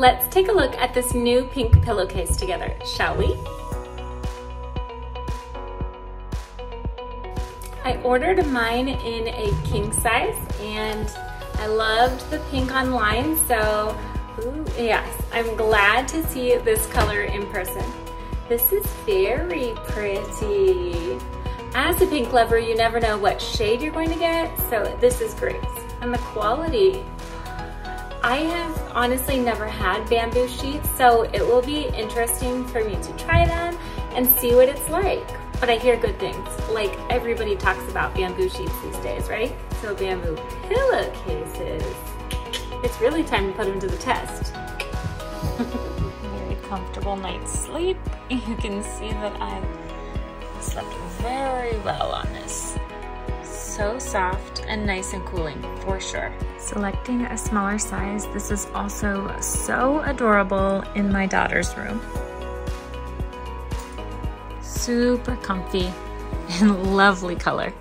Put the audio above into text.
let's take a look at this new pink pillowcase together, shall we? I ordered mine in a king size and I loved the pink online, so ooh, yes, I'm glad to see this color in person. This is very pretty. As a pink lover, you never know what shade you're going to get, so this is great. And the quality, I have honestly never had bamboo sheets, so it will be interesting for me to try them and see what it's like. But I hear good things, like everybody talks about bamboo sheets these days, right? So bamboo pillowcases. It's really time to put them to the test. Very comfortable night's sleep. You can see that I slept very well on this. So soft and nice and cooling, for sure. Selecting a smaller size, this is also so adorable in my daughter's room. Super comfy and lovely color.